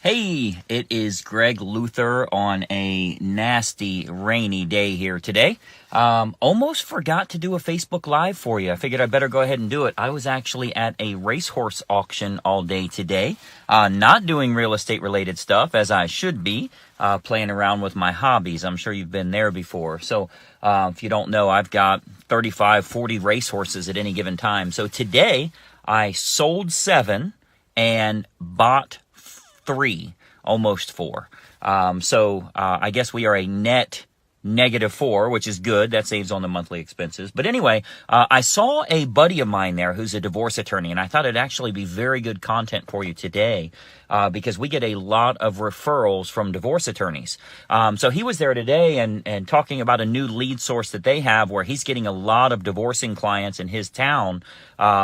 Hey, it is Greg Luther on a nasty, rainy day here today. Almost forgot to do a Facebook Live for you. I figured I'd better go ahead and do it. I was actually at a racehorse auction all day today, not doing real estate related stuff as I should be, playing around with my hobbies. I'm sure you've been there before. So, if you don't know, I've got 35, 40 racehorses at any given time. So today I sold 7 and bought 3, almost 4. So I guess we are a net -4, which is good. That saves on the monthly expenses. But anyway, I saw a buddy of mine there who's a divorce attorney, and I thought it'd actually be very good content for you today because we get a lot of referrals from divorce attorneys. So he was there today and talking about a new lead source that they have where he's getting a lot of divorcing clients in his town,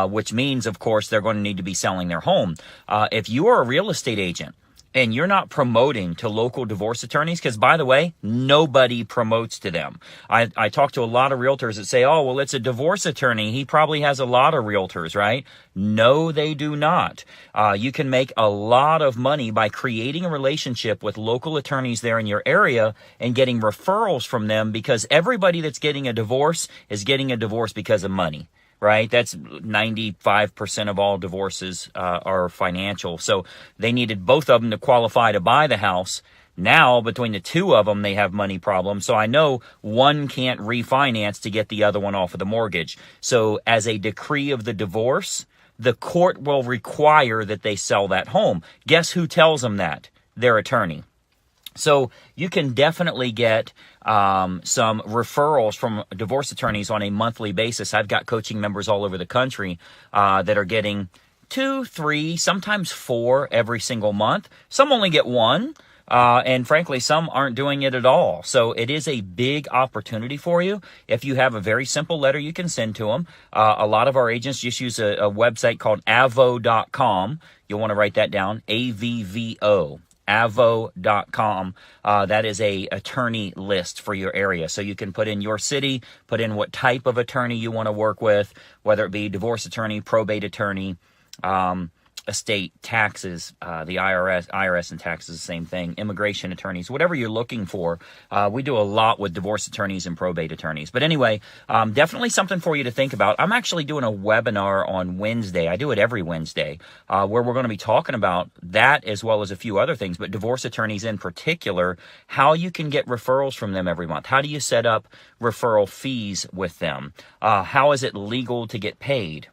which means, of course, they're going to need to be selling their home. If you are a real estate agent, and you're not promoting to local divorce attorneys, because by the way, nobody promotes to them. I talk to a lot of realtors that say, oh, well, it's a divorce attorney. He probably has a lot of realtors, right? No, they do not. You can make a lot of money by creating a relationship with local attorneys there in your area and getting referrals from them, because everybody that's getting a divorce is getting a divorce because of money. Right? That's 95% of all divorces are financial. So they needed both of them to qualify to buy the house. Now, between the two of them, they have money problems. So I know one can't refinance to get the other one off of the mortgage. So as a decree of the divorce, the court will require that they sell that home. Guess who tells them that? Their attorney. So you can definitely get some referrals from divorce attorneys on a monthly basis. I've got coaching members all over the country that are getting 2, 3, sometimes 4 every single month. Some only get 1. And frankly, some aren't doing it at all. So it is a big opportunity for you. If you have a very simple letter you can send to them. A lot of our agents just use a website called avvo.com. You'll want to write that down, AVVO. avvo.com. That is a attorney list for your area. So you can put in your city, put in what type of attorney you want to work with, whether it be divorce attorney, probate attorney, estate, taxes, the IRS and taxes, the same thing, immigration attorneys, whatever you're looking for. We do a lot with divorce attorneys and probate attorneys. But anyway, definitely something for you to think about. I'm actually doing a webinar on Wednesday. I do it every Wednesday, where we're going to be talking about that as well as a few other things, but divorce attorneys in particular, how you can get referrals from them every month. How do you set up referral fees with them? How is it legal to get paid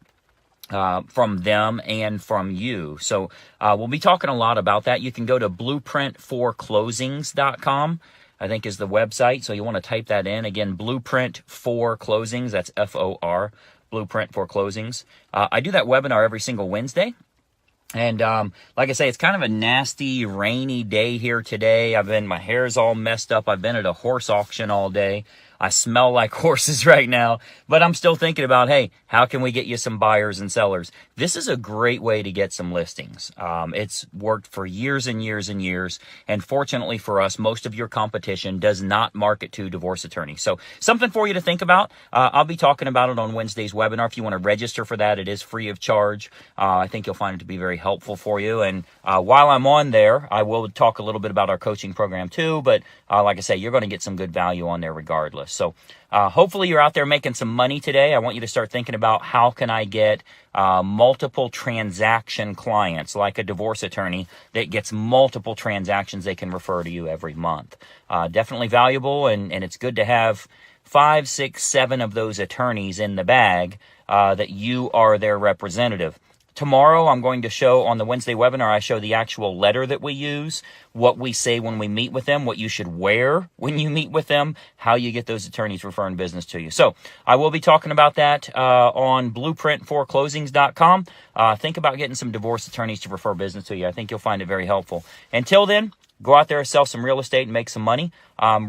from them and from you? So we'll be talking a lot about that. You can go to blueprint4closings.com, I think is the website. So you want to type that in. Again, Blueprint for Closings. That's FOR, Blueprint for Closings. I do that webinar every single Wednesday. And like I say, it's kind of a nasty, rainy day here today. My hair's all messed up. I've been at a horse auction all day. I smell like horses right now, but I'm still thinking about, hey, how can we get you some buyers and sellers? This is a great way to get some listings. It's worked for years and years and years. And fortunately for us, most of your competition does not market to divorce attorneys. So something for you to think about. I'll be talking about it on Wednesday's webinar. If you want to register for that, it is free of charge. I think you'll find it to be very helpful for you. And while I'm on there, I will talk a little bit about our coaching program too. But like I say, you're going to get some good value on there regardless. So hopefully you're out there making some money today. I want you to start thinking about how can I get multiple transaction clients, like a divorce attorney that gets multiple transactions they can refer to you every month. Definitely valuable, and it's good to have 5, 6, 7 of those attorneys in the bag that you are their representative. Tomorrow, I'm going to show on the Wednesday webinar, I show the actual letter that we use, what we say when we meet with them, what you should wear when you meet with them, how you get those attorneys referring business to you. So I will be talking about that on blueprint4closings.com. Think about getting some divorce attorneys to refer business to you. I think you'll find it very helpful. Until then, go out there, sell some real estate, and make some money.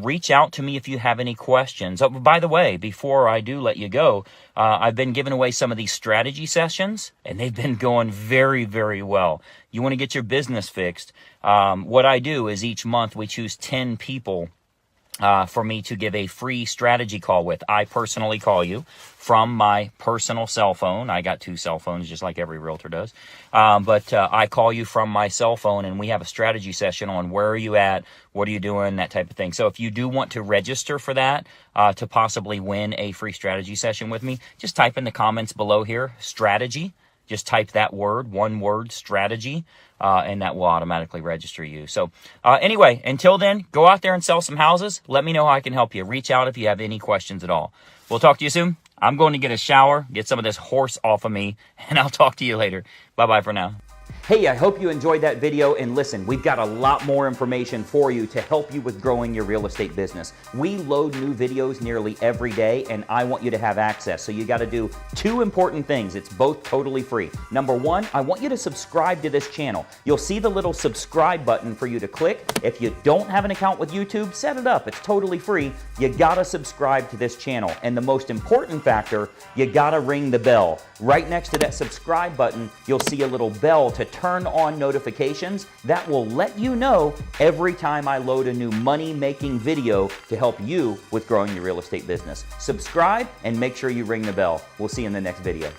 Reach out to me if you have any questions. Oh, by the way, before I do let you go, I've been giving away some of these strategy sessions, and they've been going very, very well. You want to get your business fixed. What I do is each month we choose 10 people for me to give a free strategy call with. I personally call you from my personal cell phone. I got 2 cell phones just like every realtor does. But I call you from my cell phone and we have a strategy session on where are you at, what are you doing, that type of thing. So if you do want to register for that, to possibly win a free strategy session with me, just type in the comments below here, strategy. Just type that word, one word, strategy, and that will automatically register you. So anyway, until then, go out there and sell some houses. Let me know how I can help you. Reach out if you have any questions at all. We'll talk to you soon. I'm going to get a shower, get some of this horse off of me, and I'll talk to you later. Bye-bye for now. Hey, I hope you enjoyed that video, and listen, we've got a lot more information for you to help you with growing your real estate business. We load new videos nearly every day, and I want you to have access. So you got to do 2 important things. It's both totally free. Number 1, I want you to subscribe to this channel. You'll see the little subscribe button for you to click. If you don't have an account with YouTube, set it up. It's totally free. You got to subscribe to this channel. And the most important factor, you got to ring the bell. Right next to that subscribe button, you'll see a little bell to turn on notifications. That will let you know every time I load a new money-making video to help you with growing your real estate business. Subscribe and make sure you ring the bell. We'll see you in the next video.